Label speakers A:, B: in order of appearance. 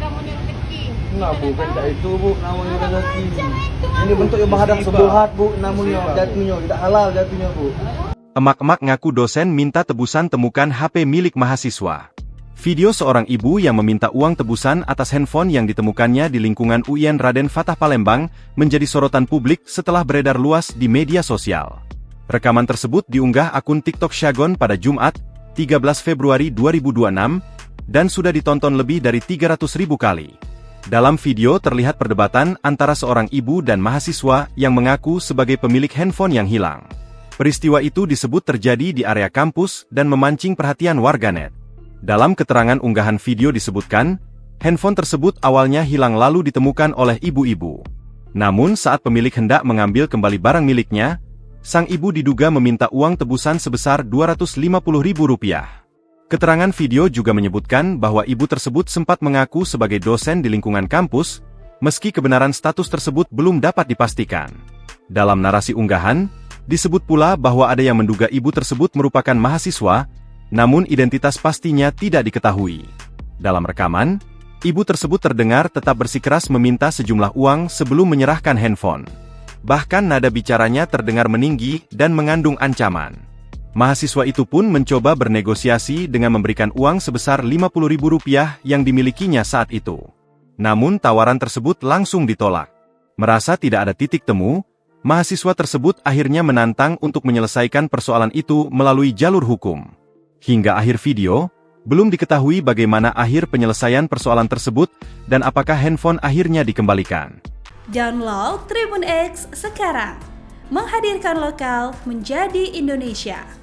A: namanya rezeki.
B: Enggak bu, kan tidak itu bu, namanya rezeki. Ini bentuk yang menghadang sebuhat bu, namanya jatuhnya tidak halal jatuhnya bu.
C: Emak-emak ngaku dosen minta tebusan temukan HP milik mahasiswa. Video seorang ibu yang meminta uang tebusan atas handphone yang ditemukannya di lingkungan UIN Raden Fatah Palembang menjadi sorotan publik setelah beredar luas di media sosial. Rekaman tersebut diunggah akun TikTok Syagon pada Jumat, 13 Februari 2026, dan sudah ditonton lebih dari 300.000 kali. Dalam video terlihat perdebatan antara seorang ibu dan mahasiswa yang mengaku sebagai pemilik handphone yang hilang. Peristiwa itu disebut terjadi di area kampus dan memancing perhatian warganet. Dalam keterangan unggahan video disebutkan, handphone tersebut awalnya hilang lalu ditemukan oleh ibu-ibu. Namun saat pemilik hendak mengambil kembali barang miliknya, sang ibu diduga meminta uang tebusan sebesar Rp250.000. Keterangan video juga menyebutkan bahwa ibu tersebut sempat mengaku sebagai dosen di lingkungan kampus, meski kebenaran status tersebut belum dapat dipastikan. Dalam narasi unggahan, disebut pula bahwa ada yang menduga ibu tersebut merupakan mahasiswa, namun identitas pastinya tidak diketahui. Dalam rekaman, ibu tersebut terdengar tetap bersikeras meminta sejumlah uang sebelum menyerahkan handphone. Bahkan nada bicaranya terdengar meninggi dan mengandung ancaman. Mahasiswa itu pun mencoba bernegosiasi dengan memberikan uang sebesar Rp50.000 yang dimilikinya saat itu. Namun tawaran tersebut langsung ditolak. Merasa tidak ada titik temu, mahasiswa tersebut akhirnya menantang untuk menyelesaikan persoalan itu melalui jalur hukum. Hingga akhir video, belum diketahui bagaimana akhir penyelesaian persoalan tersebut dan apakah handphone akhirnya dikembalikan.
D: Download Tribun X sekarang, menghadirkan lokal menjadi Indonesia.